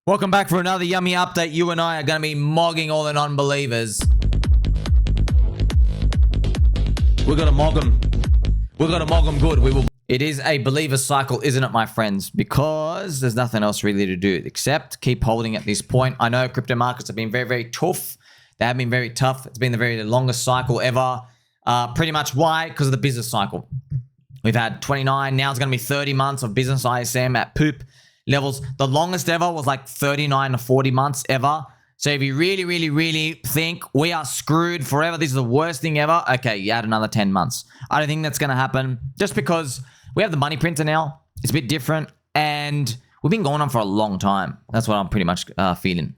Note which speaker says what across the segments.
Speaker 1: Welcome back for another yummy update. You and I are going to be mogging all the non-believers. We're going to mog them. We're going to mog them good. We will. It is a believer cycle, isn't it, my friends? Because there's nothing else really to do except keep holding at this point. I know crypto markets have been very, very tough. They have been very tough. It's been the very longest cycle ever. Pretty much why? Because of the business cycle. We've had 29. Now it's going to be 30 months of business ISM at poop levels. The longest ever was like 39 to 40 months ever. So if you really think we are screwed forever, this is the worst thing ever, okay, you add another 10 months. I don't think that's going to happen just because we have the money printer now. It's a bit different and we've been going on for a long time. That's what I'm pretty much feeling.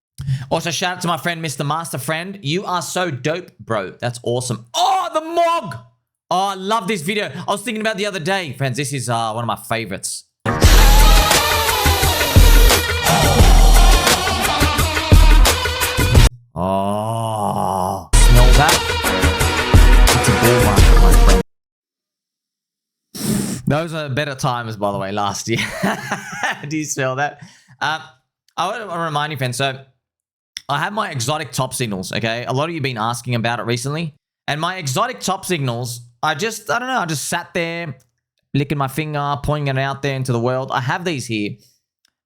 Speaker 1: Also, shout out to my friend, Mr. MasterFren. You are so dope, bro. That's awesome. Oh, the mog. Oh, I love this video. I was thinking about the other day. Friends, this is one of my favorites. Oh, smell that? It's a bull market, my friend. Those are better times, by the way, last year. Do you smell that? I want to remind you, friends. So I have my exotic top signals, okay? A lot of you have been asking about it recently. And my exotic top signals, I don't know, I just sat there, licking my finger, pointing it out there into the world. I have these here.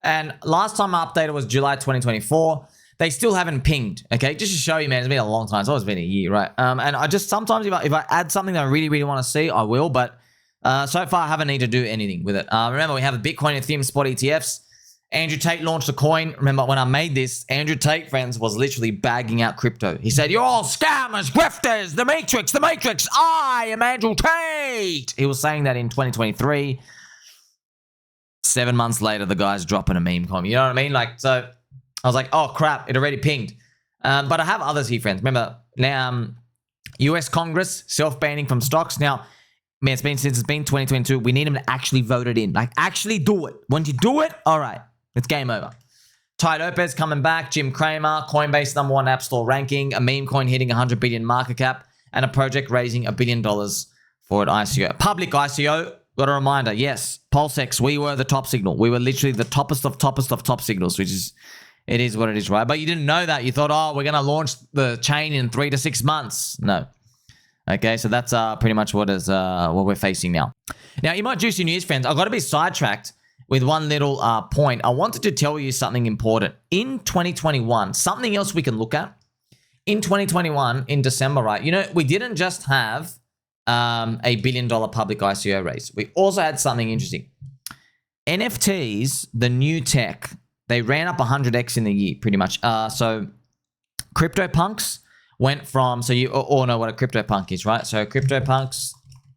Speaker 1: And last time I updated was July 2024. They still haven't pinged, okay? Just to show you, man, it's been a long time. It's always been a year, right? And I just sometimes, if I add something that I really want to see, I will. But so far, I haven't needed to do anything with it. Remember, we have the Bitcoin and Ethereum spot ETFs. Andrew Tate launched a coin. Remember, when I made this, Andrew Tate, friends, was literally bagging out crypto. He said, "You're all scammers, grifters, the Matrix, the Matrix. I am Andrew Tate." He was saying that in 2023. 7 months later, the guy's dropping a meme coin. You know what I mean? Like, so I was like, oh, crap, it already pinged. But I have others here, friends. Remember, now, US Congress, self-banning from stocks. Now, man, since it's been 2022, we need them to actually vote it in. Like, actually do it. Once you do it, all right, it's game over. Ty Lopez coming back, Jim Cramer, Coinbase #1 App Store ranking, a meme coin hitting 100 billion market cap, and a project raising $1 billion for an ICO. A public ICO. Got a reminder, yes, PulseX, we were the top signal. We were literally the toppest of top signals, which is, it is what it is, right? But you didn't know that. You thought, oh, we're going to launch the chain in 3 to 6 months. No. Okay, so that's pretty much what we're facing now. Now, in my juicy news, friends, I've got to be sidetracked with one little point. I wanted to tell you something important. In 2021, something else we can look at. In 2021, in December, right? You know, we didn't just have a $1 billion public ICO raise. We also had something interesting. NFTs, the new tech, they ran up 100x in a year, pretty much. So CryptoPunks went from, so you all know what a CryptoPunk is, right? So CryptoPunks,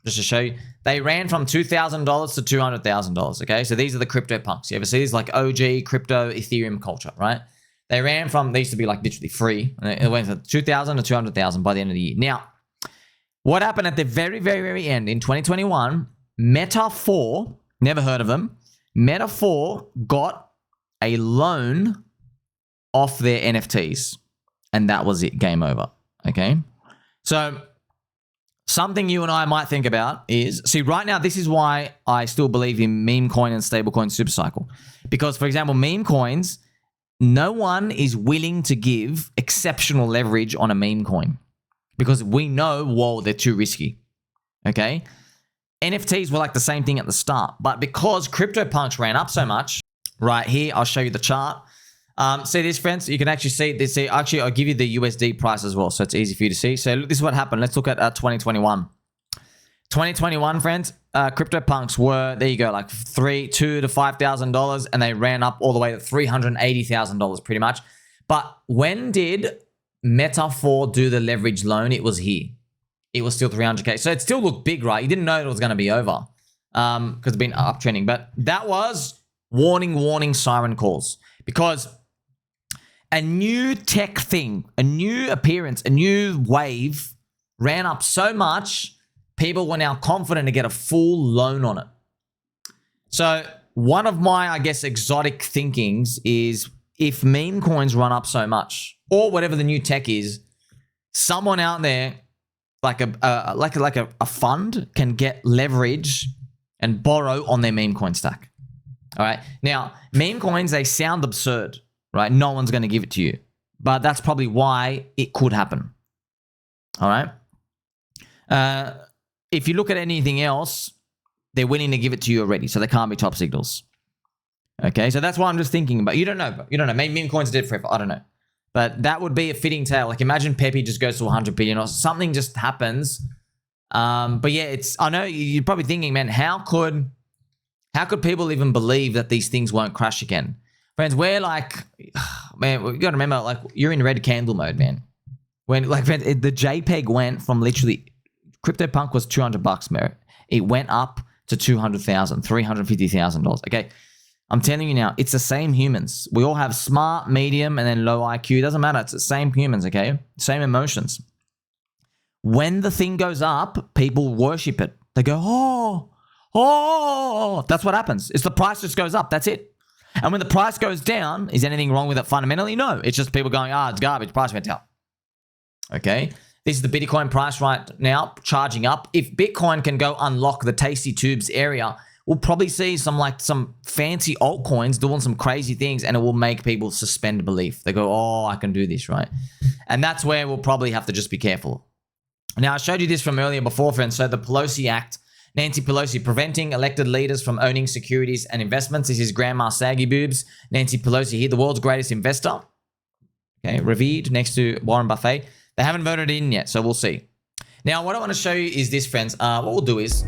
Speaker 1: just to show you, they ran from $2,000 to $200,000, okay? So these are the CryptoPunks. You ever see these? Like OG crypto Ethereum culture, right? They ran from, they used to be like literally free. And it went from 2,000 to 200,000 by the end of the year. Now, what happened at the very end in 2021, Meta 4, never heard of them, Meta 4 got a loan off their NFTs. And that was it, game over, okay? So something you and I might think about is, see, right now, this is why I still believe in MemeCoin and stablecoin SuperCycle. Because, for example, meme coins, no one is willing to give exceptional leverage on a meme coin. Because we know, whoa, they're too risky, okay? NFTs were like the same thing at the start. But because CryptoPunks ran up so much, right here, I'll show you the chart. See this, friends? You can actually see this. Actually, I'll give you the USD price as well, so it's easy for you to see. So this is what happened. Let's look at 2021. 2021, friends, CryptoPunks were, there you go, like $2,000 to $5,000, and they ran up all the way to $380,000 pretty much. But when did Meta 4 do the leverage loan? It was here. It was still 300K. So it still looked big, right? You didn't know it was going to be over because it's been uptrending. But that was warning siren calls. Because a new tech thing, a new appearance, a new wave ran up so much, people were now confident to get a full loan on it. So one of my, I guess, exotic thinkings is if meme coins run up so much, or whatever the new tech is, someone out there, like a fund, can get leverage and borrow on their meme coin stack. All right. Now, meme coins, they sound absurd, right? No one's going to give it to you. But that's probably why it could happen. All right? If you look at anything else, they're willing to give it to you already, so they can't be top signals. Okay, so that's what I'm just thinking about. You don't know, bro. You don't know. Maybe MemeCoin's dead forever. I don't know. But that would be a fitting tale. Like, imagine Pepe just goes to 100 billion or something just happens. But yeah, I know you're probably thinking, man, how could people even believe that these things won't crash again? Friends, we're like, man, you got to remember, like, you're in red candle mode, man. When, like, friends, the JPEG went from literally, CryptoPunk was $200, man. It went up to $200,000, $350,000. Okay. I'm telling you now, it's the same humans. We all have smart, medium, and then low IQ. It doesn't matter. It's the same humans, okay? Same emotions. When the thing goes up, people worship it. They go, oh. That's what happens. It's the price just goes up. That's it. And when the price goes down, is anything wrong with it fundamentally? No. It's just people going, it's garbage. Price went down. Okay? This is the Bitcoin price right now, charging up. If Bitcoin can go unlock the Tasty Tubes area, we'll probably see some fancy altcoins doing some crazy things, and it will make people suspend belief. They go, I can do this, right? And that's where we'll probably have to just be careful. Now, I showed you this from earlier before, friends. So the Pelosi Act, Nancy Pelosi preventing elected leaders from owning securities and investments. This is Grandma Saggy Boobs. Nancy Pelosi here, the world's greatest investor. Okay, revered next to Warren Buffett. They haven't voted in yet, so we'll see. Now, what I want to show you is this, friends. What we'll do is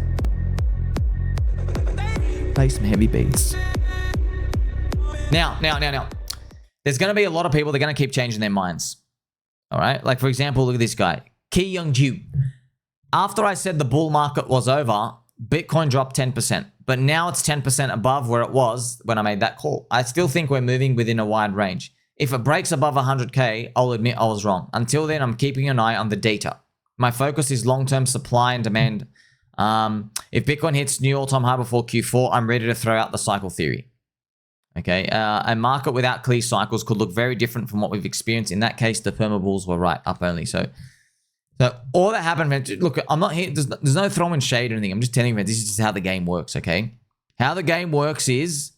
Speaker 1: play some heavy beats. Now. There's going to be a lot of people that are going to keep changing their minds. All right? Like, for example, look at this guy. Ki Young-ju. After I said the bull market was over, Bitcoin dropped 10%. But now it's 10% above where it was when I made that call. I still think we're moving within a wide range. If it breaks above 100K, I'll admit I was wrong. Until then, I'm keeping an eye on the data. My focus is long-term supply and demand. If Bitcoin hits new all-time high before Q4, I'm ready to throw out the cycle theory. Okay, a market without clear cycles could look very different from what we've experienced. In that case, the perma bulls were right, up only. So all that happened, man, look, I'm not here. There's no throwing shade or anything. I'm just telling you, man, this is just how the game works, okay? How the game works is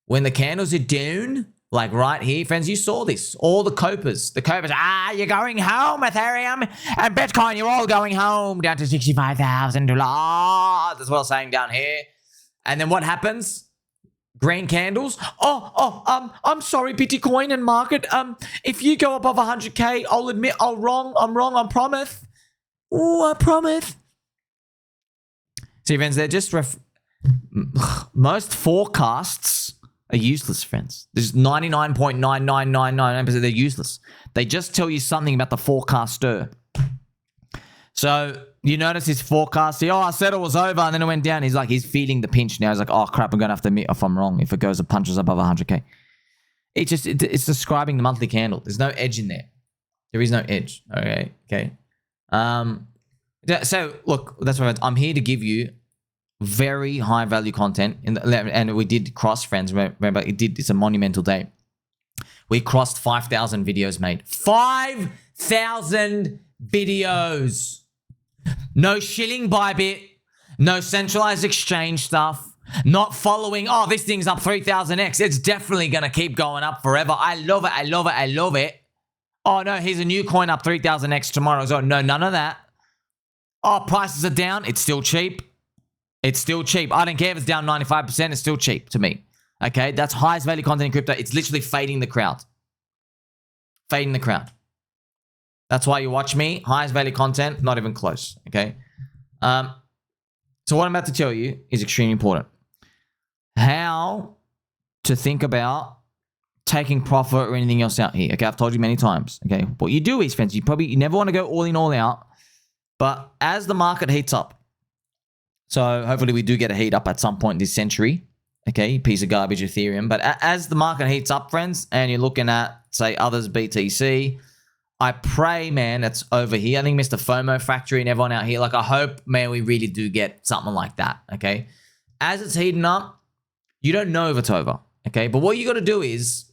Speaker 1: when the candles are down, like right here, friends, you saw this. All the copers, you're going home, Ethereum and Bitcoin, you're all going home down to $65,000. That's what I'm saying down here. And then what happens? Green candles. I'm sorry, Bitcoin and market. If you go above 100K, I'll admit I'm wrong, I promise. I promise. See, friends, they're just most forecasts are useless, friends. There's 99.9999%. They're useless. They just tell you something about the forecaster. So you notice his forecast. I said it was over, and then it went down. He's feeling the pinch now. He's like, oh crap, I'm gonna have to admit if I'm wrong. If it goes and punches above 100K, it's describing the monthly candle. There's no edge in there. There is no edge. Okay. So look, that's what I'm here to give you. Very high value content, and we did cross, friends. Remember, it's a monumental day. We crossed 5,000 videos made. 5,000 videos. No shilling Bybit, no centralized exchange stuff, not following, this thing's up 3,000x. It's definitely going to keep going up forever. I love it. Oh, no, here's a new coin up 3,000x tomorrow. So, no, none of that. Prices are down. It's still cheap. I don't care if it's down 95%. It's still cheap to me. Okay, that's highest value content in crypto. It's literally fading the crowd. That's why you watch me. Highest value content, not even close. Okay. So what I'm about to tell you is extremely important. How to think about taking profit or anything else out here. Okay, I've told you many times. Okay, what you do is, friends, you never want to go all in, all out. But as the market heats up, so hopefully we do get a heat up at some point this century. Okay, piece of garbage Ethereum. But as the market heats up, friends, and you're looking at, say, others BTC, I pray, man, it's over here. I think Mr. FOMO Factory and everyone out here, I hope, man, we really do get something like that, okay? As it's heating up, you don't know if it's over, okay? But what you got to do is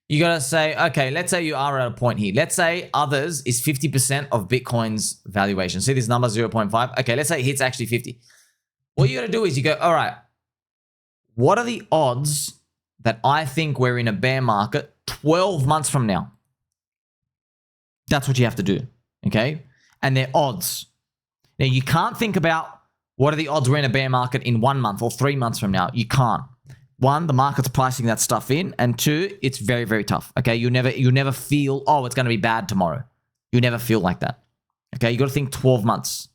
Speaker 1: you got to say, okay, let's say you are at a point here. Let's say others is 50% of Bitcoin's valuation. See this number, 0.5? Okay, let's say it hits actually 50. What you got to do is you go, all right, what are the odds that I think we're in a bear market 12 months from now. That's what you have to do, okay? And they're odds. Now, you can't think about what are the odds we're in a bear market in 1 month or 3 months from now. You can't. One, the market's pricing that stuff in, and two, it's very, very tough, okay? You never feel, oh, it's going to be bad tomorrow. You never feel like that, okay? You got to think 12 months.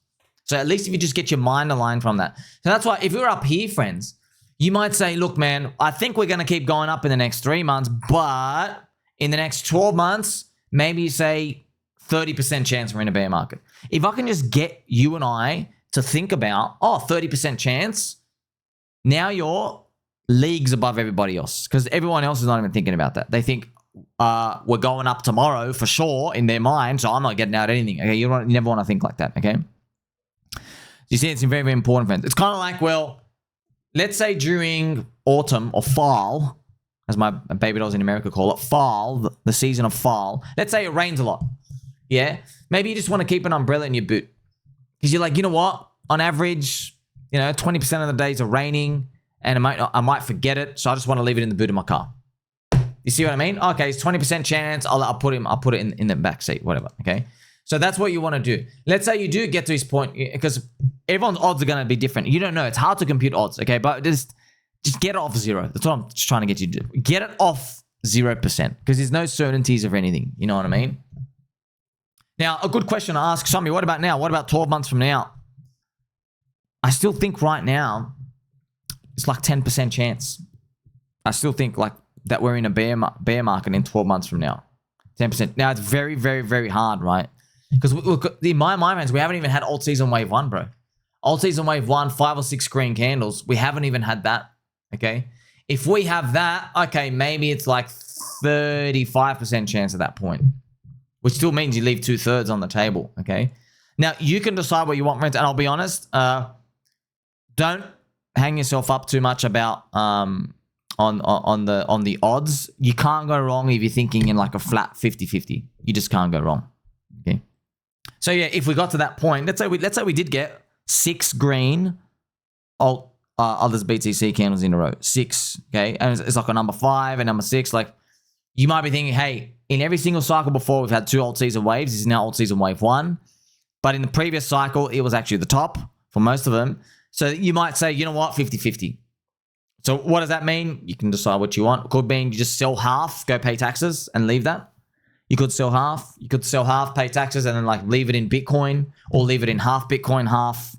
Speaker 1: So at least if you just get your mind aligned from that. So that's why if you're up here, friends, you might say, look, man, I think we're going to keep going up in the next 3 months, but in the next 12 months, maybe you say 30% chance we're in a bear market. If I can just get you and I to think about, 30% chance, now you're leagues above everybody else because everyone else is not even thinking about that. They think we're going up tomorrow for sure in their mind, so I'm not getting out anything. Okay, you never want to think like that, okay? You see, it's very, very important, friends. It's kind of like, well, let's say during autumn or fall, as my baby dolls in America call it, fall, the season of fall. Let's say it rains a lot. Yeah? Maybe you just want to keep an umbrella in your boot. Because you're like, you know what? On average, 20% of the days are raining and I might forget it. So I just want to leave it in the boot of my car. You see what I mean? Okay, it's 20% chance. I'll put it in the back seat, whatever. Okay. So that's what you want to do. Let's say you do get to this point because everyone's odds are going to be different. You don't know. It's hard to compute odds. Okay. But just get it off zero. That's what I'm just trying to get you to do. Get it off 0% because there's no certainties of anything. You know what I mean? Now, a good question to ask, Shami, what about now? What about 12 months from now? I still think right now, it's like 10% chance. I still think like that we're in a bear market in 12 months from now. 10%. Now, it's very, very, very hard, right? Because in my mind, we haven't even had alt season wave 1, bro. Alt season wave 1, 5 or 6 green candles. We haven't even had that, okay? If we have that, okay, maybe it's like 35% chance at that point. Which still means you leave 2/3 on the table, okay? Now, you can decide what you want, friends, and I'll be honest, don't hang yourself up too much about on the odds. You can't go wrong if you're thinking in like a flat 50-50. You just can't go wrong, okay? So yeah, if we got to that point, let's say we did get 6 green others BTC candles in a row, 6, okay? And it's like a number 5 and number 6, like you might be thinking, hey, in every single cycle before, we've had 2 alt season waves. This is now alt season wave 1. But in the previous cycle, it was actually the top for most of them. So you might say, you know what, 50-50. So what does that mean? You can decide what you want. It could mean you just sell half, go pay taxes and leave that. You could sell half. You could sell half, pay taxes, and then like leave it in Bitcoin or leave it in half Bitcoin, half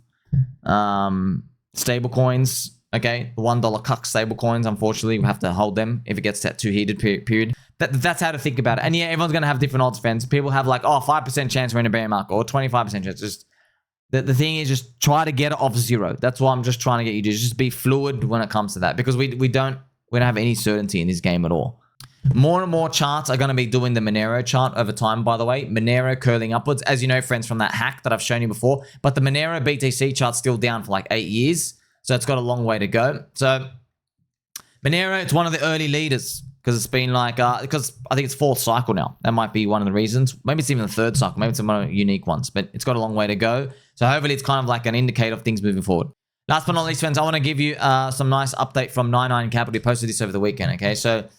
Speaker 1: stable coins. Okay, the $1 cuck stable coins, unfortunately, we have to hold them if it gets that too heated period. That's how to think about it. And yeah, everyone's going to have different odds, friends. People have like, 5% chance we're in a bear market or 25% chance. Just the thing is just try to get it off 0. That's what I'm just trying to get you to just be fluid when it comes to that because we don't have any certainty in this game at all. More and more charts are going to be doing the Monero chart over time, by the way. Monero curling upwards, as you know, friends, from that hack that I've shown you before. But the Monero BTC chart's still down for like 8 years. So it's got a long way to go. So Monero, it's one of the early leaders because it's been like, because I think it's 4th cycle now. That might be one of the reasons. Maybe it's even the 3rd cycle. Maybe it's one of the unique ones, but it's got a long way to go. So hopefully it's kind of like an indicator of things moving forward. Last but not least, friends, I want to give you some nice update from NineIronCapital. He posted this over the weekend, okay? So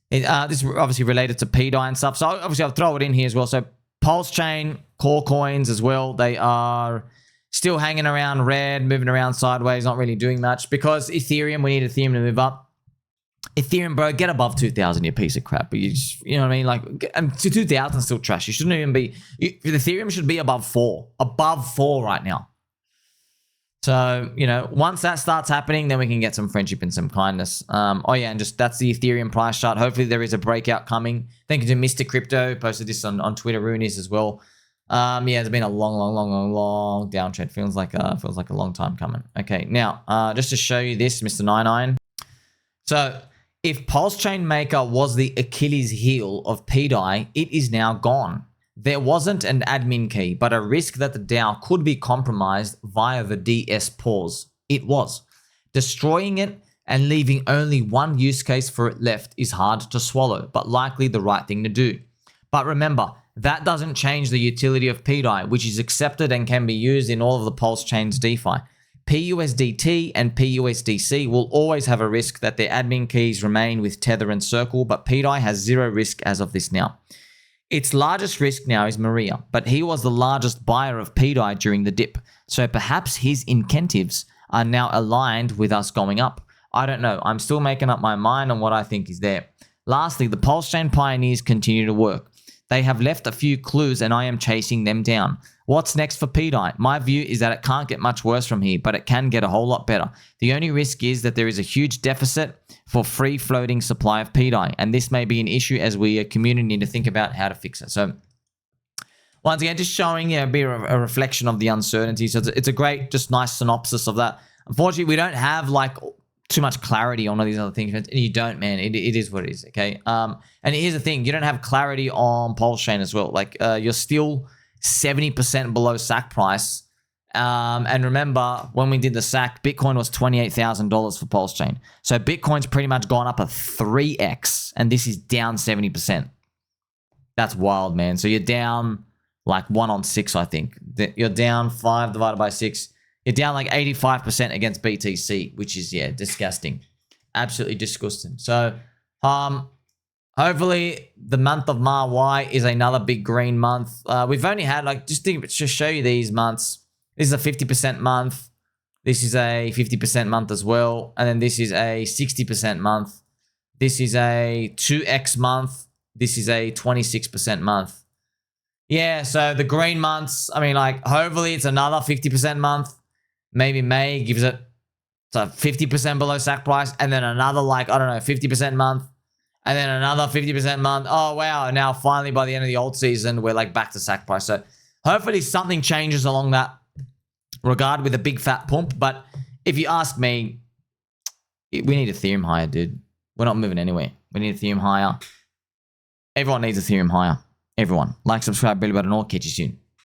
Speaker 1: this is obviously related to pDAI and stuff. So obviously I'll throw it in here as well. So PulseChain Coins as well. They are still hanging around red, moving around sideways, not really doing much because Ethereum, we need Ethereum to move up. Ethereum, bro, get above 2,000, you piece of crap. But you know what I mean? Like, and 2,000 is still trash. You shouldn't even be, Ethereum should be above 4 right now. So, once that starts happening, then we can get some friendship and some kindness. And just that's the Ethereum price chart. Hopefully there is a breakout coming. Thank you to Mr. Crypto, posted this on Twitter, Roonies as well. It's been a long downtrend. Feels like a long time coming. Okay, now just to show you this, Mr. 99. So if PulseChain Maker was the Achilles heel of pDAI, it is now gone. There wasn't an admin key, but a risk that the DAO could be compromised via the DS pause. It was. Destroying it and leaving only one use case for it left is hard to swallow, but likely the right thing to do. But remember, that doesn't change the utility of pDAI, which is accepted and can be used in all of the Pulse chains DeFi. PUSDT and PUSDC will always have a risk that their admin keys remain with Tether and Circle, but pDAI has zero risk as of this now. Its largest risk now is Maria, but he was the largest buyer of pDAI during the dip, so perhaps his incentives are now aligned with us going up. I don't know. I'm still making up my mind on what I think is there. Lastly, the PulseChain pioneers continue to work. They have left a few clues and I am chasing them down. What's next for pDAI? My view is that it can't get much worse from here, but it can get a whole lot better. The only risk is that there is a huge deficit for free floating supply of pDAI, and this may be an issue as we, a community, need to think about how to fix it. So once again, just showing a bit of a reflection of the uncertainty. So it's a great, just nice synopsis of that. Unfortunately, we don't have like too much clarity on all these other things. And you don't, man. It is what it is, okay? And here's the thing. You don't have clarity on PulseChain as well. Like, you're still 70% below SAC price. And remember, when we did the SAC, Bitcoin was $28,000 for PulseChain. So Bitcoin's pretty much gone up a 3x, and this is down 70%. That's wild, man. So you're down like 1 on 6, I think. You're down 5 divided by 6. You're down like 85% against BTC, which is, yeah, disgusting. Absolutely disgusting. So, hopefully the month of March is another big green month. We've only had like, just show you these months. This is a 50% month. This is a 50% month as well. And then this is a 60% month. This is a 2x month. This is a 26% month. Yeah, so the green months, I mean, like, hopefully it's another 50% month. Maybe May gives it to 50% below SAC price, and then another, like, I don't know, 50% month, and then another 50% month. Oh, wow. Now, finally, by the end of the old season, we're, like, back to SAC price. So, hopefully something changes along that regard with a big fat pump. But if you ask me, we need Ethereum higher, dude. We're not moving anywhere. We need Ethereum higher. Everyone needs Ethereum higher. Everyone. Like, subscribe, bell button, all. Catch you soon.